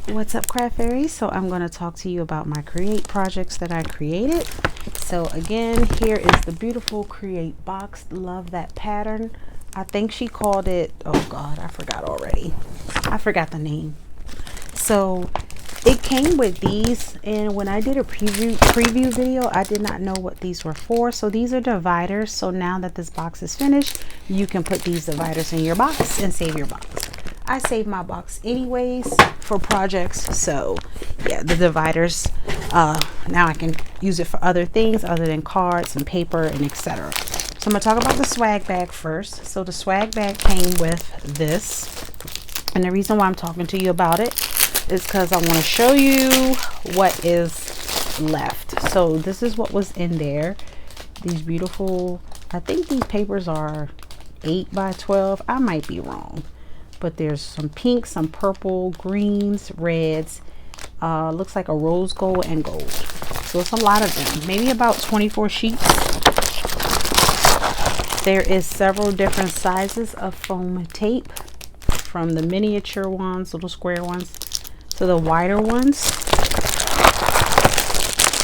What's up, craft fairies? So I'm going to talk to you about my create projects that I created. So again, here is the beautiful create box. Love that pattern. I think she called it, oh god, I forgot already. I forgot the name. So it came with these, and when I did a preview video, I did not know what these were for. So these are dividers. So now that this box is finished, you can put these dividers in your box and save your box. I save my box anyways for projects. So yeah, the dividers, now I can use it for other things other than cards and paper and etc. So I'm gonna talk about the swag bag first. So the swag bag came with this, and the reason why I'm talking to you about it is because I want to show you what is left. So this is what was in there. These beautiful, I think these papers are 8 by 12. I might be wrong, but there's some pink, some purple, greens, reds, looks like a rose gold and gold. So it's a lot of them, maybe about 24 sheets. There is several different sizes of foam tape, from the miniature ones, little square ones, to the wider ones.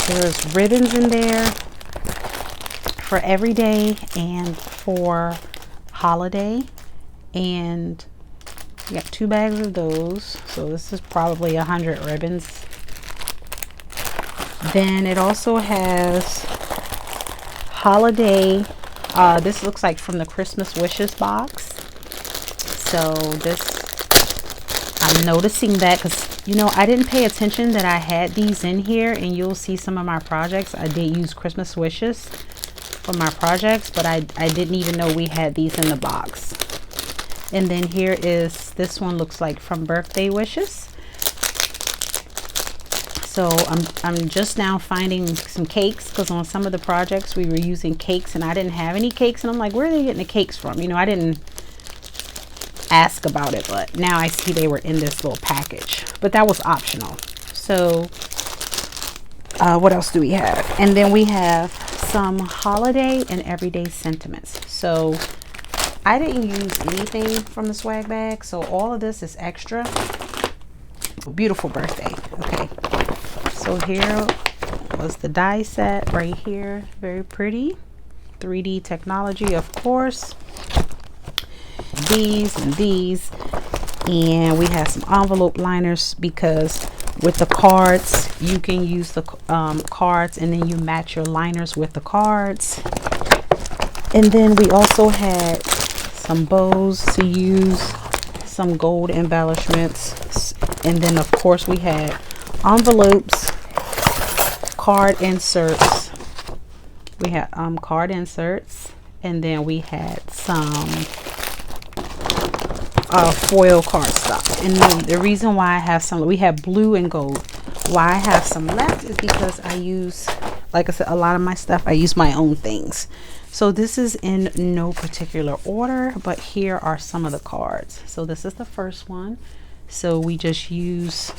There's ribbons in there for everyday and for holiday, and you got 2 bags of those. So this is probably 100 ribbons. Then it also has holiday. This looks like from the Christmas wishes box. So this, I'm noticing that because, you know, I didn't pay attention that I had these in here, and you'll see some of my projects. I did use Christmas wishes for my projects, but I didn't even know we had these in the box. And then here is, this one looks like from birthday wishes. So I'm just now finding some cakes, because on some of the projects we were using cakes and I didn't have any cakes, and I'm like, where are they getting the cakes from? You know, I didn't ask about it, but now I see they were in this little package, but that was optional. So what else do we have? And then we have some holiday and everyday sentiments. So I didn't use anything from the swag bag, so all of this is extra. Beautiful birthday. Okay, so here was the die set right here, very pretty 3D technology, of course. These and these, and we have some envelope liners, because with the cards you can use the cards and then you match your liners with the cards. And then we also had some bows to use, some gold embellishments, and then of course we had envelopes, card inserts. We had card inserts, and then we had some foil cardstock. And the reason why I have some, we have blue and gold. Why I have some left is because I use, like I said, a lot of my stuff, I use my own things. So this is in no particular order, but here are some of the cards. So this is the first one. So we just use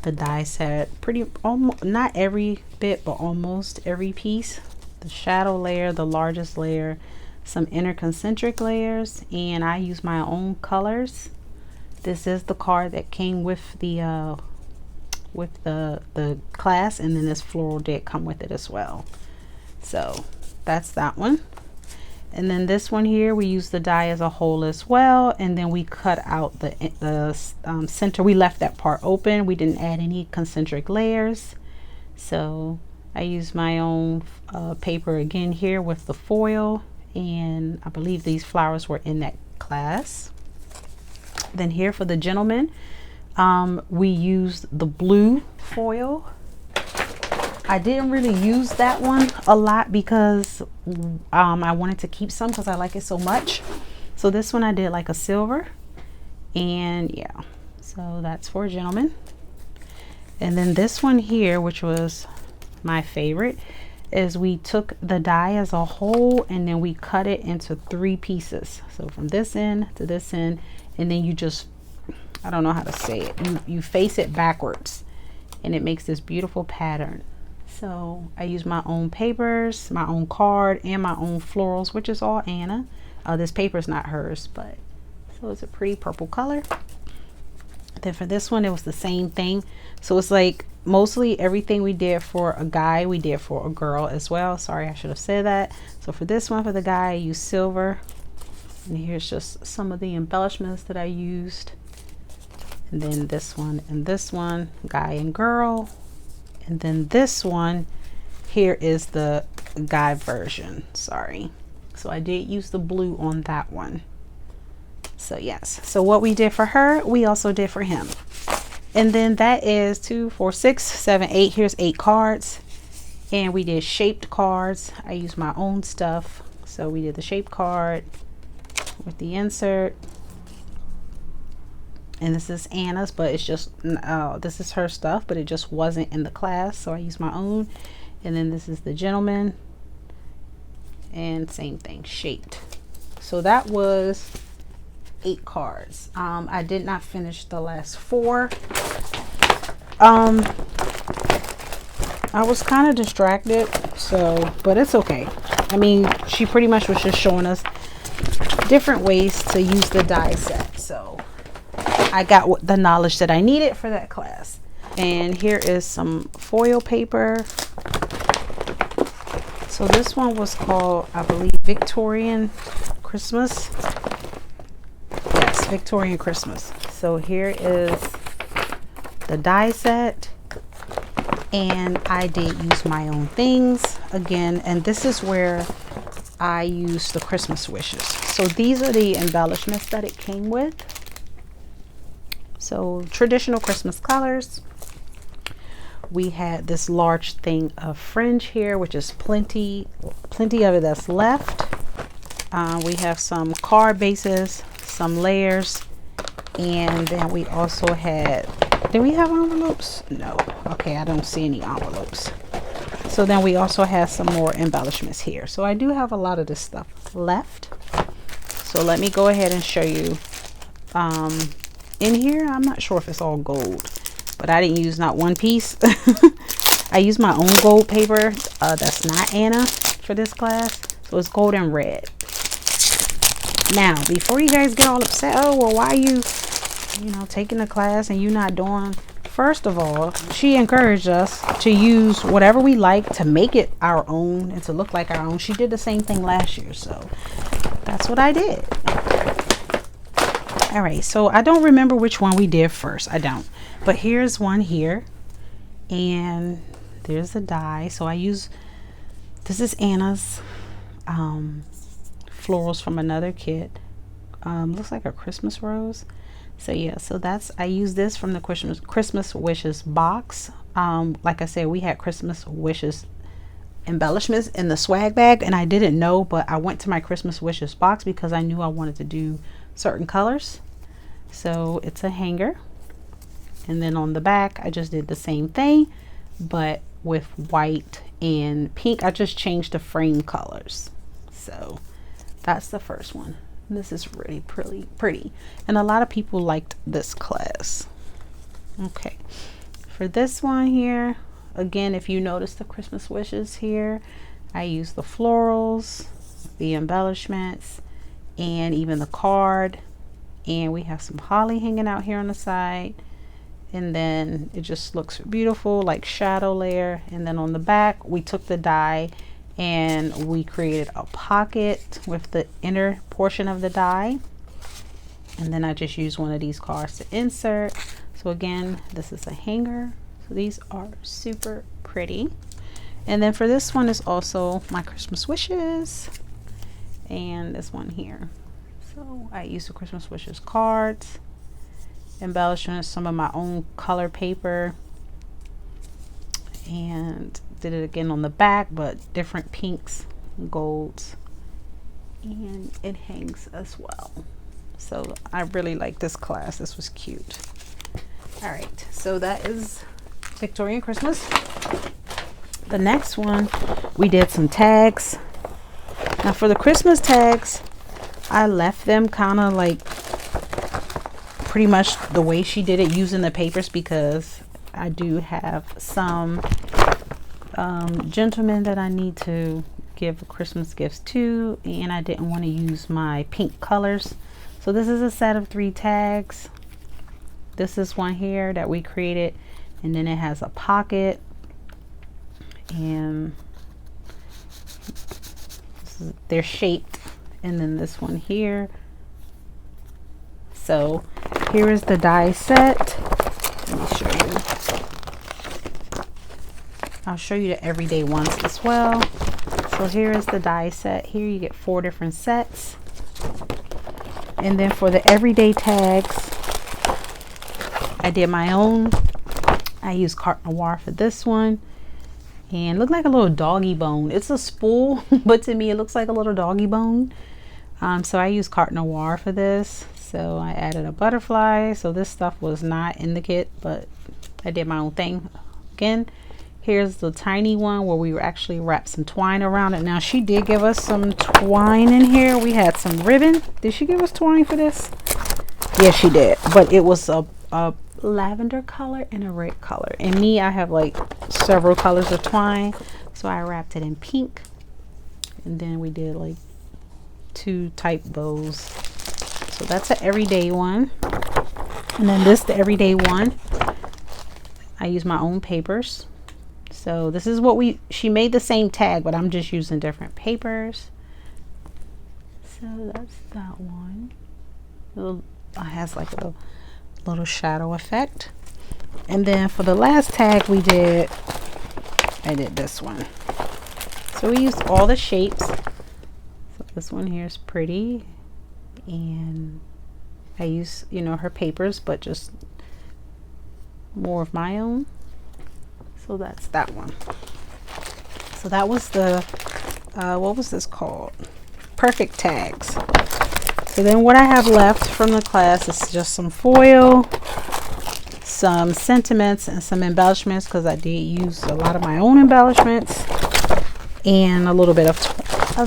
the die set, pretty almost, not every bit, but almost every piece. The shadow layer, the largest layer, some inner concentric layers, and I use my own colors. This is the card that came with the class, and then this floral did come with it as well. So that's that one. And then this one here, we use the die as a whole as well, and then we cut out the center. We left that part open. We didn't add any concentric layers. So I use my own paper again here with the foil, and I believe these flowers were in that class. Then here for the gentleman, we used the blue foil. I didn't really use that one a lot because I wanted to keep some because I like it so much. So this one I did like a silver, and yeah, so that's for a gentleman. And then this one here, which was my favorite, is we took the die as a whole and then we cut it into 3 pieces. So from this end to this end, and then you just, I don't know how to say it, you face it backwards, and it makes this beautiful pattern. So I use my own papers, my own card, and my own florals, which is all Anna. This paper is not hers, but so it's a pretty purple color. Then for this one, it was the same thing. So it's like mostly everything we did for a guy, we did for a girl as well. Sorry, I should have said that. So for this one, for the guy, I used silver. And here's just some of the embellishments that I used. And then this one and this one, guy and girl. And then this one here is the guy version. Sorry. So I did use the blue on that one. So yes, so what we did for her, we also did for him. And then that is 2, 4, 6, 7, 8. Here's 8 cards. And we did shaped cards. I used my own stuff. So we did the shaped card with the insert. And this is Anna's, but it's just, this is her stuff, but it just wasn't in the class. So I used my own. And then this is the gentleman. And same thing, shaped. So that was 8 cards. I did not finish the last 4. I was kind of distracted, so, but it's okay. I mean, she pretty much was just showing us different ways to use the die set. So I got the knowledge that I needed for that class. And here is some foil paper. So this one was called, I believe, Victorian Christmas. Yes, Victorian Christmas. So here is the die set. And I did use my own things again. And this is where I used the Christmas wishes. So these are the embellishments that it came with. So traditional Christmas colors. We had this large thing of fringe here, which is plenty of it that's left. We have some card bases, some layers, and then we also had, did we have envelopes? No. Okay, I don't see any envelopes. So then we also have some more embellishments here. So I do have a lot of this stuff left. So let me go ahead and show you. In here, I'm not sure if it's all gold, but I didn't use not one piece. I used my own gold paper. That's not Anna for this class. So it's gold and red. Now, before you guys get all upset, oh, well, why are you taking the class and you not doing? First of all, she encouraged us to use whatever we like to make it our own and to look like our own. She did the same thing last year, so that's what I did. All right, so I don't remember which one we did first. I don't. But here's one here. And there's a die. So I use, this is Anna's florals from another kit. Looks like a Christmas rose. So yeah, so that's, I use this from the Christmas Wishes box. Like I said, we had Christmas Wishes embellishments in the swag bag, and I didn't know, but I went to my Christmas Wishes box because I knew I wanted to do certain colors. So it's a hanger, and then on the back I just did the same thing but with white and pink. I just changed the frame colors. So that's the first one. This is really pretty, and a lot of people liked this class. Okay, for this one here, again, if you notice the Christmas wishes here, I use the florals, the embellishments, and even the card. And we have some holly hanging out here on the side, and then it just looks beautiful, like shadow layer. And then on the back we took the die and we created a pocket with the inner portion of the die, and then I just used one of these cards to insert. So again, this is a hanger. So these are super pretty. And then for this one is also my Christmas wishes, and this one here. So I used the Christmas wishes cards, embellishments, some of my own color paper, and did it again on the back, but different pinks, golds, and it hangs as well. So I really like this class. This was cute. All right, so that is Victorian Christmas. The next one, we did some tags. Now for the Christmas tags, I left them kind of like pretty much the way she did it, using the papers, because I do have some gentlemen that I need to give Christmas gifts to, and I didn't want to use my pink colors. So this is a set of 3 tags. this is one here that we created, and then it has a pocket, and they're shaped. And then this one here. So here is the die set. Let me show you. I'll show you the everyday ones as well. So here is the die set. Here you get 4 different sets. And then for the everyday tags, I did my own. I used carte noir for this one. And look like a little doggy bone. It's a spool, but to me it looks like a little doggy bone. So I used carte noir for this. So I added a butterfly. So this stuff was not in the kit, but I did my own thing. Again, here's the tiny one where we actually wrapped some twine around it. Now she did give us some twine in here. We had some ribbon. Did she give us twine for this? Yes, she did. But it was a lavender color and a red color. And me, I have like several colors of twine. So I wrapped it in pink. And then we did like 2 type bows. So that's an everyday one. And then this, the everyday one, I use my own papers. So this is what she made the same tag, but I'm just using different papers. So that's that one. It has like a little shadow effect. And then for the last tag I did this one. So we used all the shapes. So this one here is pretty. And I use, you know, her papers, but just more of my own. So that's that one. So that was the what was this called? Perfect tags. So then what I have left from the class is just some foil, some sentiments, and some embellishments, because I did use a lot of my own embellishments, and a little bit of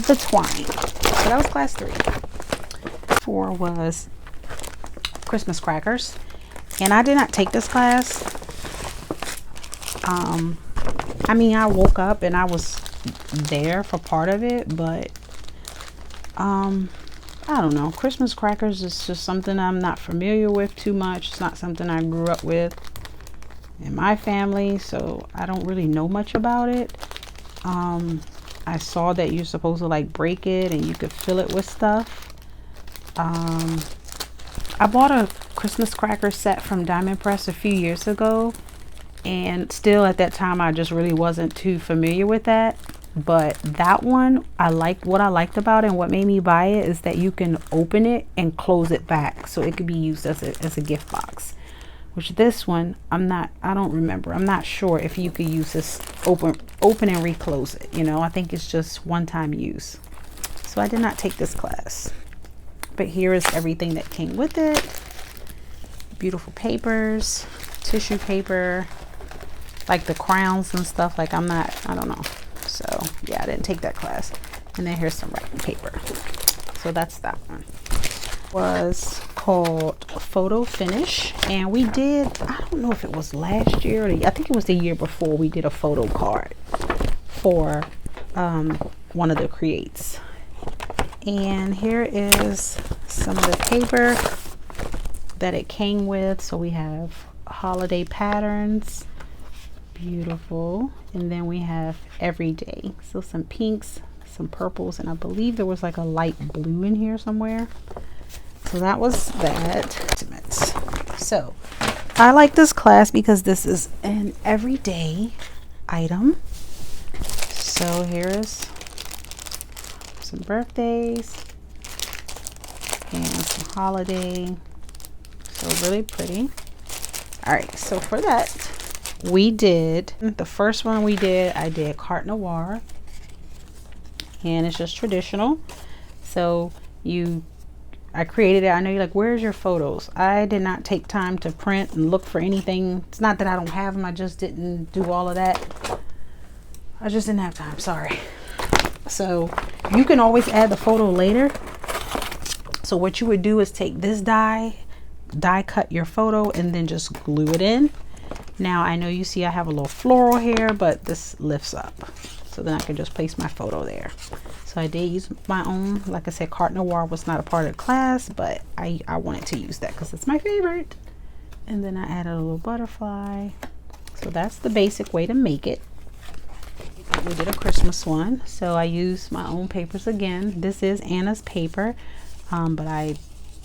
the twine. So that was class 3. 4 was Christmas crackers, and I did not take this class. I mean, I woke up and I was there for part of it, but I don't know. Christmas crackers is just something I'm not familiar with too much. It's not something I grew up with in my family, so I don't really know much about it. I saw that you're supposed to like break it and you could fill it with stuff. I bought a Christmas cracker set from Diamond Press a few years ago, and still at that time I just really wasn't too familiar with that. But that one, what I liked about it and what made me buy it is that you can open it and close it back, so it could be used as a gift box. Which this one, I don't remember. I'm not sure if you could use this open and reclose it. You know, I think it's just one-time use. So I did not take this class. But here is everything that came with it. Beautiful papers, tissue paper, like the crowns and stuff. Like I don't know. So yeah, I didn't take that class. And then here's some wrapping paper. So that's that one. Was called Photo Finish, and we did, I don't know if it was last year or I think it was the year before, we did a photo card for one of the creates. And here is some of the paper that it came with. So we have holiday patterns, beautiful, and then we have everyday. So some pinks, some purples, and I believe there was like a light blue in here somewhere. So that was that. So I like this class because this is an everyday item. So here is some birthdays and some holiday. So really pretty. All right, so for that we did the first one I did carte noir, and it's just traditional. So I created it. I know you're like, where's your photos? I did not take time to print and look for anything. It's not that I don't have them, I just didn't do all of that. I just didn't have time, sorry. So you can always add the photo later. So what you would do is take this die cut your photo, and then just glue it in. Now I know you see I have a little floral here, but this lifts up, so then I can just place my photo there. So I did use my own, like I said, carte noir was not a part of the class, but I wanted to use that because it's my favorite. And then I added a little butterfly. So that's the basic way to make it. We did a Christmas one, so I used my own papers again. This is Anna's paper, but I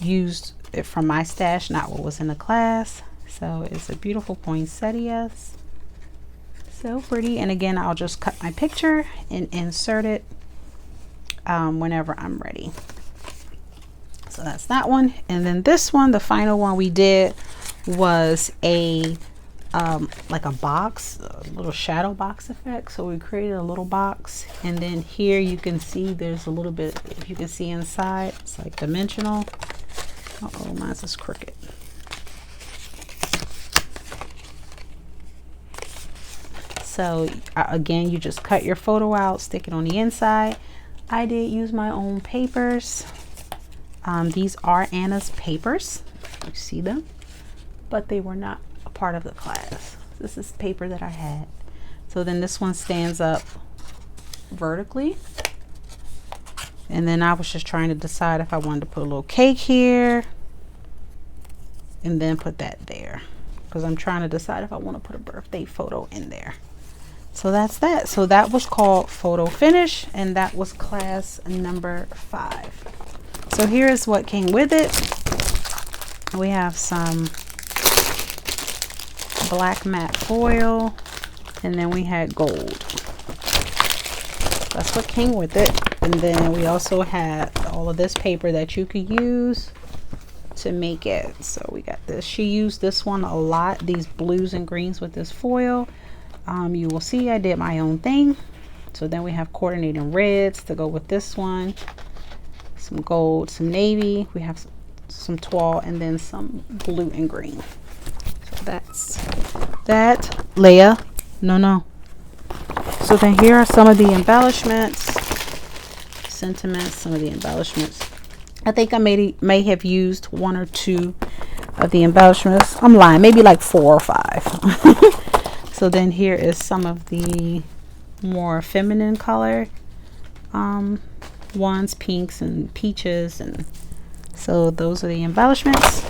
used it from my stash, not what was in the class. So it's a beautiful poinsettias, so pretty. And again, I'll just cut my picture and insert it whenever I'm ready. So that's that one. And then this one, the final one we did, was a like a box, a little shadow box effect. So we created a little box, and then here you can see there's a little bit, if you can see inside, it's like dimensional. Uh-oh, mine's is crooked. So again, you just cut your photo out, stick it on the inside. I did use my own papers. These are Anna's papers, you see them, but they were not a part of the class. This is paper that I had. So then this one stands up vertically, and then I was just trying to decide if I wanted to put a little cake here and then put that there, because I'm trying to decide if I want to put a birthday photo in there. So that's that. So that was called Photo Finish, and that was class number 5. So here is what came with it. We have some black matte foil, and then we had gold. That's what came with it. And then we also had all of this paper that you could use to make it. So we got this. She used this one a lot, these blues and greens with this foil. You will see I did my own thing. So then we have coordinating reds to go with this one, some gold, some navy, we have some tulle, and then some blue and green. So that's that. Leia, no. So then here are some of the embellishments, sentiments, some of the embellishments. I think I may have used 1 or 2 of the embellishments. I'm lying, maybe like 4 or 5. So then here is some of the more feminine color ones, pinks and peaches, and so those are the embellishments.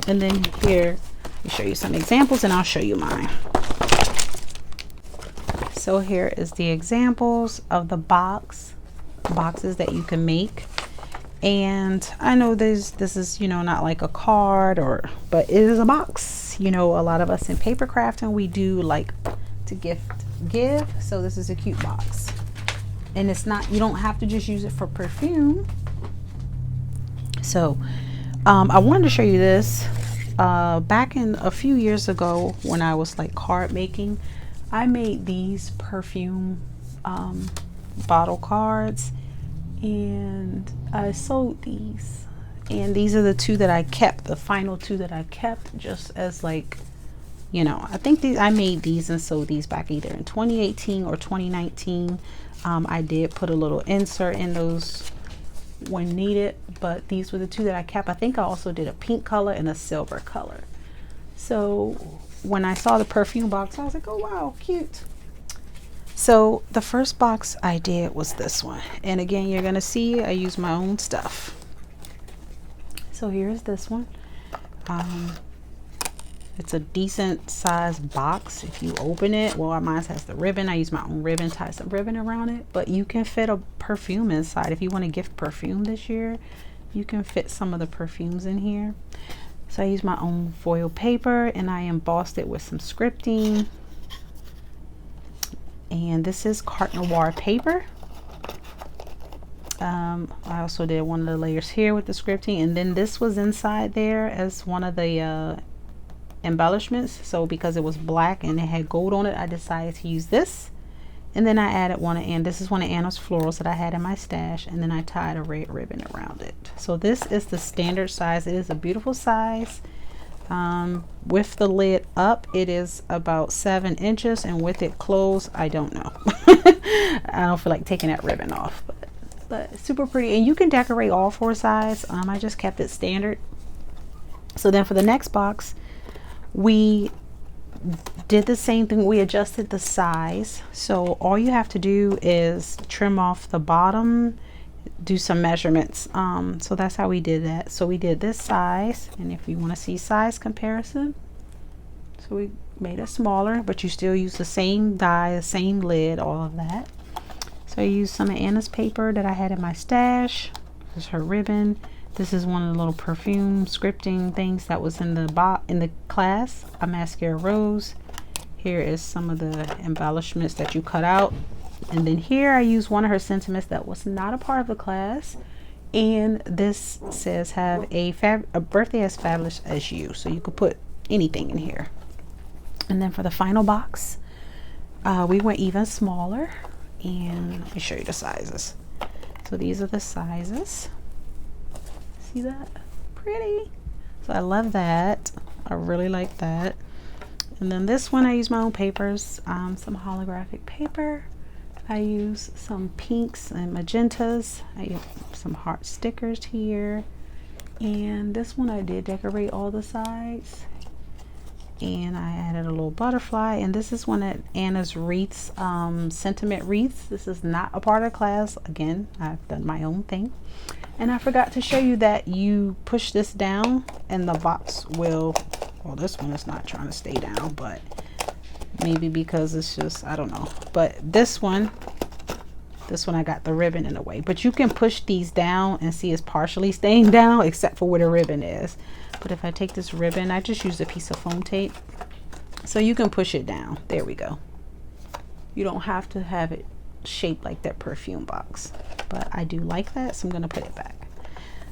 And then here I'll show you some examples, and I'll show you mine. So here is the examples of the boxes that you can make. And I know this is, you know, not like a card, but it is a box. You know, a lot of us in paper crafting, we do like to give. So this is a cute box, and it's not, you don't have to just use it for perfume. So I wanted to show you this. Back in a few years ago, when I was like card making, I made these perfume bottle cards, and I sold these. And these are the 2 that I kept, the final 2 that I kept, just as like, you know, I think I made these and sold these back either in 2018 or 2019. I did put a little insert in those when needed, but these were the 2 that I kept. I think I also did a pink color and a silver color. So when I saw the perfume box, I was like, oh wow, cute. So the first box I did was this one, and again, you're gonna see I use my own stuff. So here's this one. It's a decent sized box. If you open it, well, mine has the ribbon. I use my own ribbon, tie some ribbon around it, but you can fit a perfume inside. If you want to gift perfume this year, you can fit some of the perfumes in here. So I use my own foil paper, and I embossed it with some scripting. And this is carte noir paper. I also did one of the layers here with the scripting, and then this was inside there as one of the embellishments. So because it was black and it had gold on it, I decided to use this. And then I added this is one of Anna's florals that I had in my stash, and then I tied a red ribbon around it. So this is the standard size. It is a beautiful size. With the lid up, it is about 7 inches, and with it closed, I don't know. I don't feel like taking that ribbon off, but super pretty. And you can decorate all 4 sides. I just kept it standard. So then for the next box, we did the same thing. We adjusted the size. So all you have to do is trim off the bottom, do some measurements. So that's how we did that. So we did this size, and if you want to see size comparison, So we made it smaller, but you still use the same die, the same lid, all of that. So I used some of Anna's paper that I had in my stash. There's her ribbon. This is one of the little perfume scripting things that was in the class. A mascara rose. Here is some of the embellishments that you cut out. And then here I used one of her sentiments that was not a part of the class. And this says have a birthday as fabulous as you. So you could put anything in here. And then for the final box, we went even smaller. And let me show you the sizes. So these are the sizes. See that? Pretty. So I love that. I really like that. And then this one I use my own papers, some holographic paper. I use some pinks and magentas. I use some heart stickers here. And this one I did decorate all the sides. And I added a little butterfly. And this is one of Anna's wreaths, sentiment wreaths. This is not a part of class. Again, I've done my own thing. And I forgot to show you that you push this down and the box will, well, this one is not trying to stay down, but maybe because it's just, I don't know. But this one I got the ribbon in the way. But you can push these down and see it's partially staying down except for where the ribbon is. But if I take this ribbon, I just used a piece of foam tape. So you can push it down. There we go. You don't have to have it shaped like that perfume box. But I do like that, so I'm going to put it back.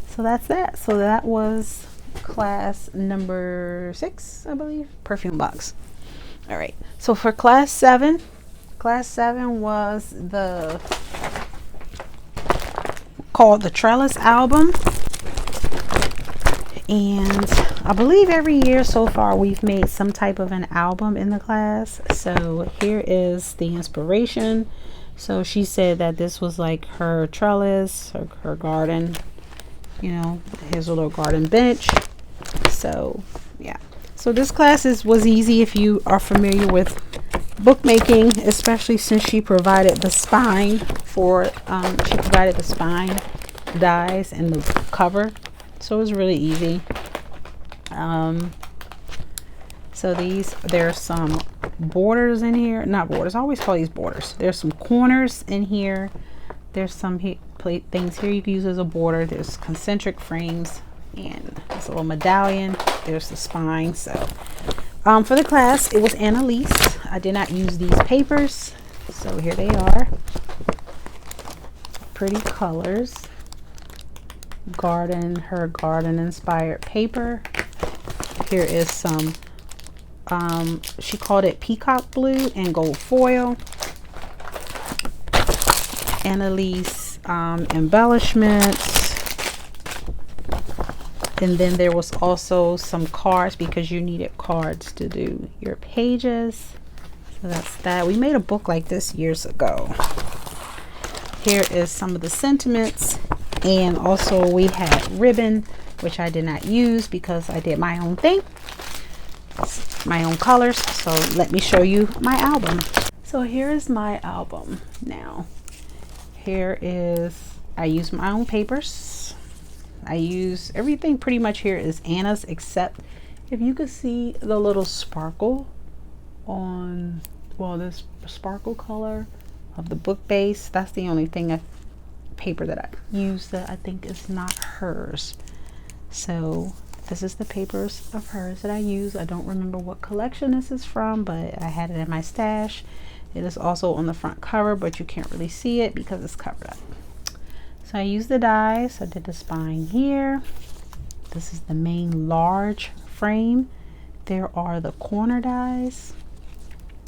So that's that. So that was class number 6, I believe. Perfume box. All right. So for class 7 was called the Trellis album. And I believe every year so far we've made some type of an album in the class. So here is the inspiration. So she said that this was like her trellis, her garden, you know, here's a little garden bench. So yeah. So this class was easy if you are familiar with bookmaking, especially since she provided the spine for, she provided the spine dies and the cover. So it was really easy. So there's some borders in here, not borders, I always call these borders. There's some corners in here. There's some things here you can use as a border. There's concentric frames and there's a little medallion. There's the spine. So for the class, it was Annalise. I did not use these papers. So here they are. Pretty colors. Her garden inspired paper. Here is some she called it peacock blue and gold foil. Annalise embellishments. And then there was also some cards because you needed cards to do your pages. So that's that. We made a book like this years ago. Here is some of the sentiments. And also we had ribbon, which I did not use because I did my own thing, my own colors. So let me show you my album. So here is my album now. Here is, I use my own papers. I use everything pretty much here is Anna's, except if you could see the little sparkle on, well, this sparkle color of the book base. That's the only thing paper that I use that I think is not hers. So this is the papers of hers that I use. I don't remember what collection this is from, but I had it in my stash. It is also on the front cover, but you can't really see it because it's covered up. So I used the dies. I did the spine here. This is the main large frame. There are the corner dies.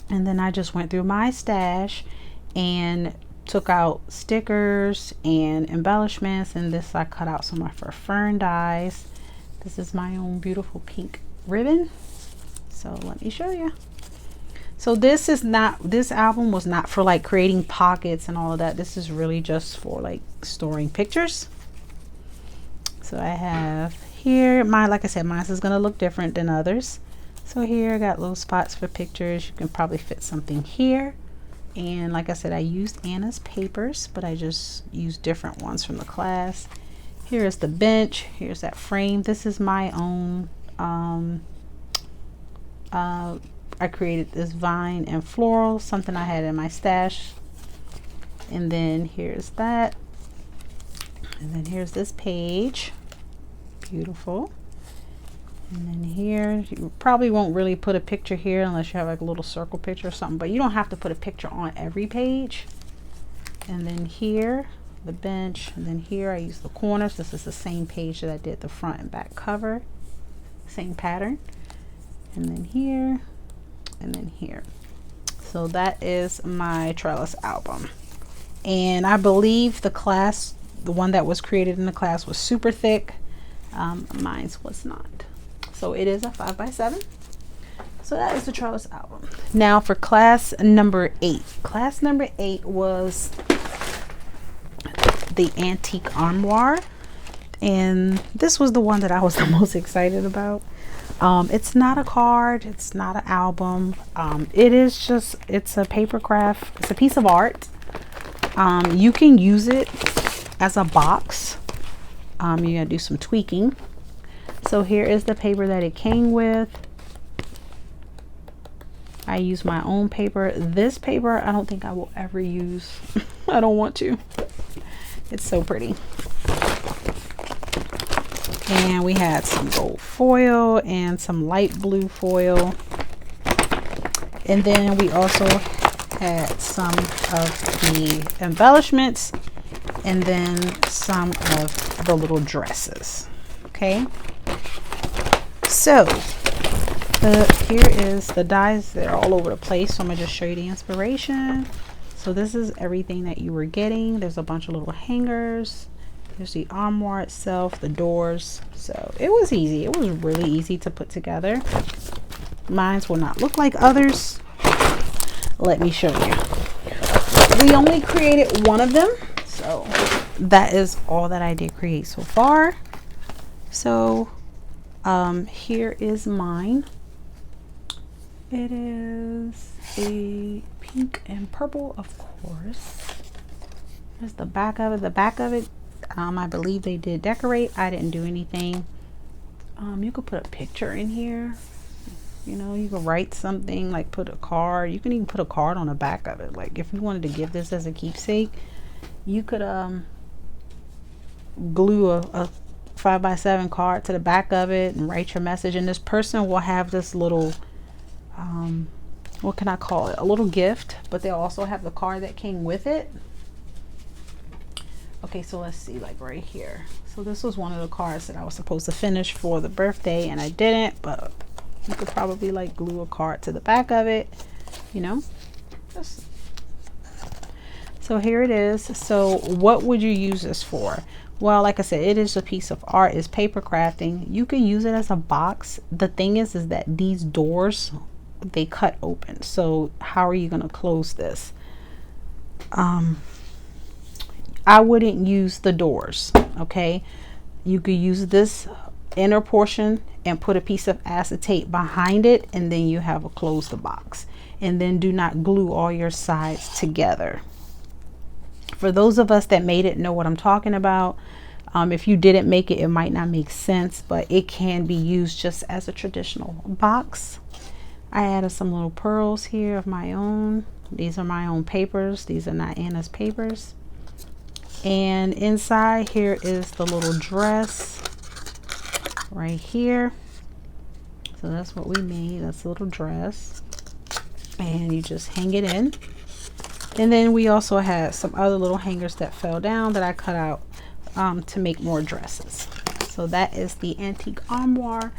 And then I just went through my stash and took out stickers and embellishments, and this I cut out some of her fern dies. This is my own beautiful pink ribbon. So let me show you. So this album was not for like creating pockets and all of that. This is really just for like storing pictures. So I have here, like I said, mine is gonna look different than others. So here I got little spots for pictures. You can probably fit something here. And like I said, I used Anna's papers, but I just used different ones from the class. Here is the bench. Here's that frame. This is my own I created this vine and floral, something I had in my stash. And then here's that. And then here's this page. Beautiful. And then here, you probably won't really put a picture here unless you have like a little circle picture or something, but you don't have to put a picture on every page. And then here, the bench. And then here I use the corners. This is the same page that I did the front and back cover. Same pattern. And then here, and then here. So that is my trellis album. And I believe the class, the one that was created in the class, was super thick. Mine's was not. So it is a 5x7. So that is the trellis album. Now for class number 8. Class number 8 was the antique armoire. And this was the one that I was the most excited about. It's not a card, it's not an album. It is just, it's a paper craft, it's a piece of art. You can use it as a box. You gotta do some tweaking. So here is the paper that it came with. I use my own paper. This paper I don't think I will ever use. I don't want to. It's so pretty. And we had some gold foil and some light blue foil. And then we also had some of the embellishments and then some of the little dresses. Okay. So here is the dies. They're all over the place. So I'm gonna just show you the inspiration. So this is everything that you were getting. There's a bunch of little hangers. There's the armoire itself, the doors. So it was easy. It was really easy to put together. Mine will not look like others. Let me show you. We only created one of them. So that is all that I did create so far. So here is mine. It is a pink and purple, of course. There's the back of it. The back of it, I believe they did decorate. I didn't do anything. You could put a picture in here. You know, you could write something, like put a card. You can even put a card on the back of it. Like if you wanted to give this as a keepsake, you could glue a 5x7 card to the back of it and write your message. And this person will have this little, what can I call it? A little gift, but they'll also have the card that came with it. Okay, so let's see, like right here. So this was one of the cards that I was supposed to finish for the birthday and I didn't, but you could probably like glue a card to the back of it, you know. So here it is. So what would you use this for? Well, like I said, it is a piece of art. It's paper crafting. You can use it as a box. The thing is that these doors, they cut open. So how are you going to close this? I wouldn't use the doors. Okay, you could use this inner portion and put a piece of acetate behind it, and then you have a close the box. And then do not glue all your sides together. For those of us that made it know what I'm talking about. If you didn't make it, it might not make sense, but it can be used just as a traditional box. I added some little pearls here of my own. These are my own papers. These are not Anna's papers. And inside here is the little dress right here. So that's what we made. That's a little dress. And you just hang it in. And then we also had some other little hangers that fell down that I cut out to make more dresses. So that is the antique armoire.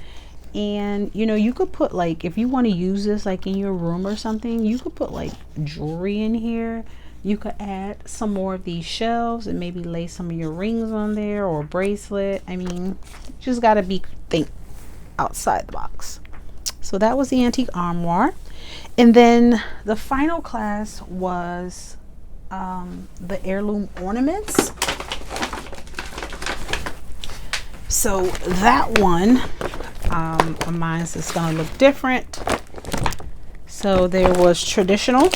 And you know, you could put, like, if you want to use this like in your room or something, you could put like jewelry in here. You could add some more of these shelves and maybe lay some of your rings on there or a bracelet. I mean, you just got to think outside the box. So that was the antique armoire. And then the final class was the heirloom ornaments. So that one, mine's is going to look different. So there was traditional.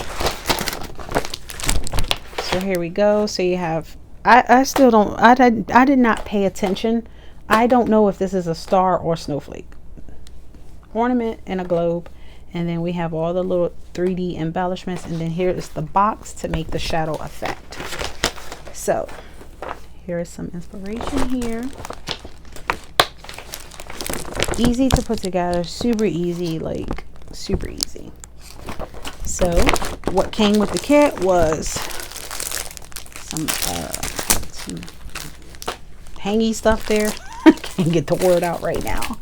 So here we go. So you have, I still don't, I did not pay attention. I don't know if this is a star or snowflake. Ornament and a globe. And then we have all the little 3D embellishments, and then here is the box to make the shadow effect. So here is some inspiration here. Easy to put together, super easy, like super easy. So what came with the kit was some hangy stuff there. I can't get the word out right now.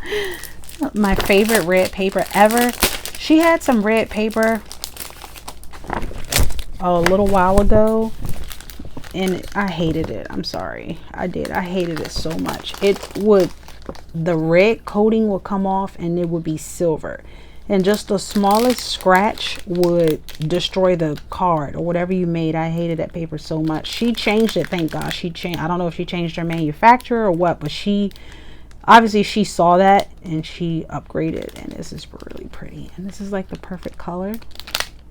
My favorite red paper ever. She had some red paper a little while ago, and I hated it. I'm sorry. I hated it so much. The red coating would come off and it would be silver, and just the smallest scratch would destroy the card or whatever you made. I hated that paper so much. She changed it, thank God. She changed. I don't know if she changed her manufacturer or what, but she obviously she saw that and she upgraded, and this is really pretty, and this is like the perfect color.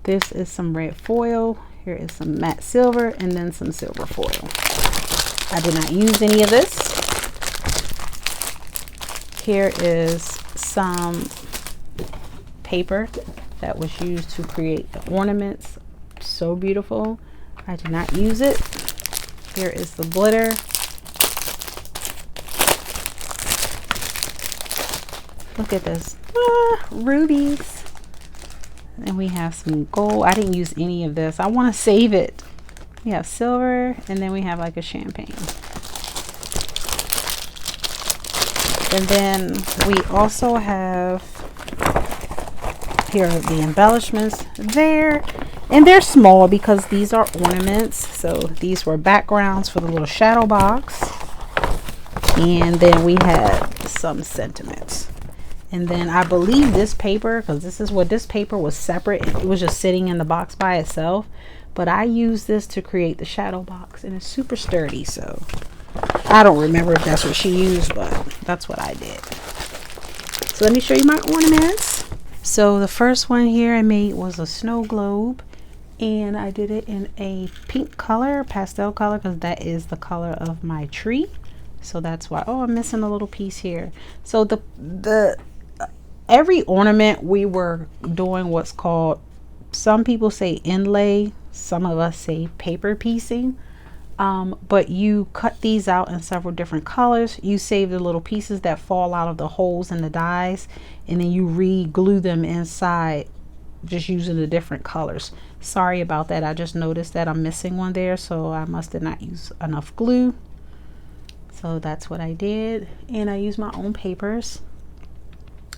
This is some red foil. Here is some matte silver, and then some silver foil. I did not use any of this. Here is some paper that was used to create the ornaments. So beautiful. I did not use it. Here is the glitter. Look at this. Rubies. And we have some gold. I didn't use any of this. I want to save it. We have silver, and then we have like a champagne. And then we also have, here are the embellishments there. And they're small because these are ornaments. So these were backgrounds for the little shadow box. And then we had some sentiments. And then I believe this paper, because this paper was separate. It was just sitting in the box by itself. But I used this to create the shadow box, and it's super sturdy. So I don't remember if that's what she used, but that's what I did. So let me show you my ornaments. So the first one here I made was a snow globe, and I did it in a pink color, pastel color, because that is the color of my tree. So that's why. Oh, I'm missing a little piece here. So every ornament we were doing what's called, some people say inlay, some of us say paper piecing. But you cut these out in several different colors. You save the little pieces that fall out of the holes in the dies, and then you re-glue them inside just using the different colors. Sorry about that. I just noticed that I'm missing one there, so I must have not used enough glue. So that's what I did, and I used my own papers.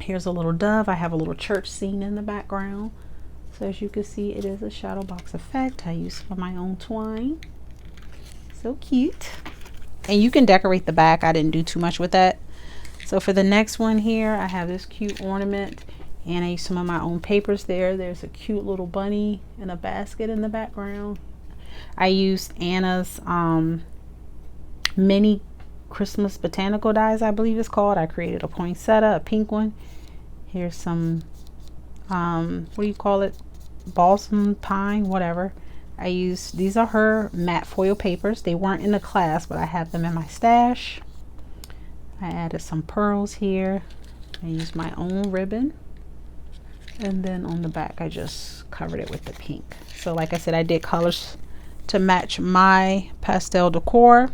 Here's a little dove. I have a little church scene in the background. So as you can see, it is a shadow box effect. I used some of my own twine. So cute. And you can decorate the back. I didn't do too much with that. So for the next one here, I have this cute ornament, and I used some of my own papers there. There's a cute little bunny in a basket in the background. I used Anna's mini Christmas botanical dies, I believe it's called. I created a poinsettia, a pink one. Here's some what do you call it, balsam pine, whatever. I used, these are her matte foil papers. They weren't in the class, but I have them in my stash. I added some pearls here. I used my own ribbon, and then on the back I just covered it with the pink. So like I said, I did colors to match my pastel decor.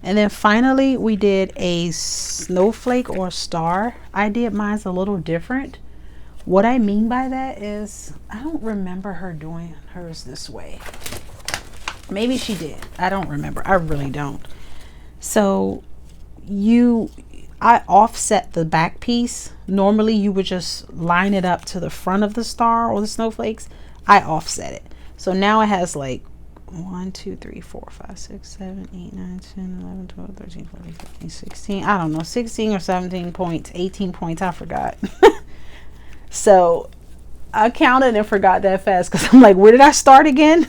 And then finally we did a snowflake or star. I did mine's a little different. What I mean by that is, I don't remember her doing hers this way. Maybe she did. I don't remember. I really don't. So I offset the back piece. Normally you would just line it up to the front of the star or the snowflakes. I offset it. So now it has like 1, 2, 3, 4, 5, 6, 7, 8, 9, 10, 11, 12, 13, 14, 15, 16. I don't know, 16 or 17 points, 18 points. I forgot. So I counted and forgot that fast because I'm like, where did I start again?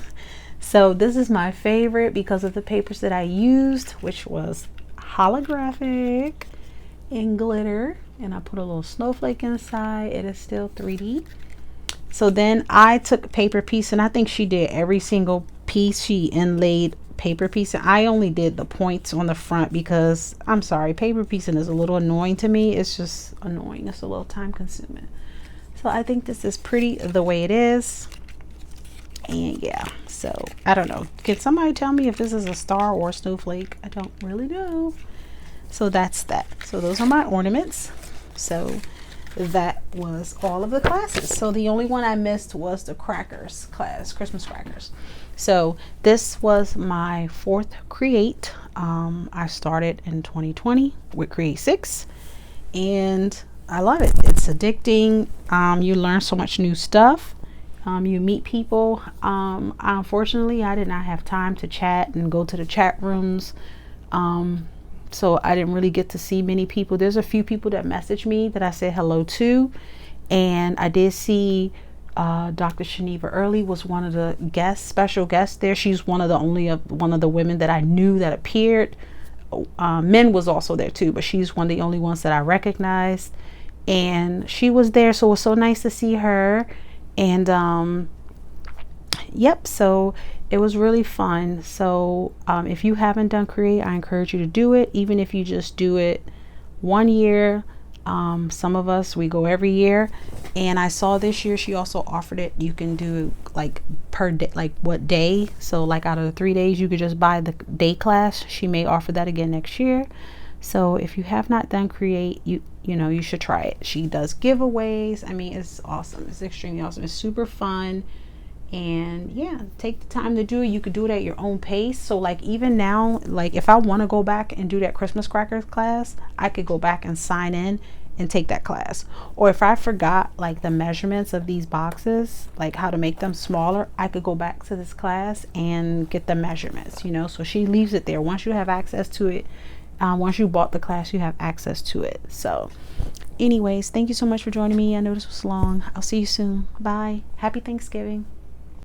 So this is my favorite because of the papers that I used, which was holographic and glitter. And I put a little snowflake inside. It is still 3D. So then I took a paper piece, and I think she did every single piece. She inlaid paper piece, and I only did the points on the front because, I'm sorry, paper piecing is a little annoying to me. It's just annoying. It's a little time consuming. So I think this is pretty the way it is. And yeah, so I don't know. Can somebody tell me if this is a star or a snowflake? I don't really know. So that's that. So those are my ornaments. So that was all of the classes. So the only one I missed was the crackers class, Christmas crackers. So this was my 4th Create. I started in 2020 with Create 6, and I love it. It's addicting. You learn so much new stuff. You meet people. Unfortunately, I did not have time to chat and go to the chat rooms. So I didn't really get to see many people. There's a few people that messaged me that I said hello to. And I did see Dr. Shaniva Early was one of the special guests there. She's one of the women that I knew that appeared. Men was also there too, but she's one of the only ones that I recognized. And she was there, so it was so nice to see her. And yep, so it was really fun. So if you haven't done Create, I encourage you to do it, even if you just do it 1 year. Some of us, we go every year. And I saw this year she also offered it. You can do like per day, like what day. So like out of the 3 days, you could just buy the day class. She may offer that again next year. So if you have not done Create, you know, you should try it. She does giveaways. I mean, it's awesome. It's extremely awesome. It's super fun. And yeah, take the time to do it. You could do it at your own pace. So like even now, like if I want to go back and do that Christmas crackers class, I could go back and sign in and take that class. Or if I forgot like the measurements of these boxes, like how to make them smaller, I could go back to this class and get the measurements, you know. So she leaves it there. Once you have access to it, once you bought the class, you have access to it. So anyways, thank you so much for joining me. I know this was long. I'll see you soon. Bye. Happy Thanksgiving.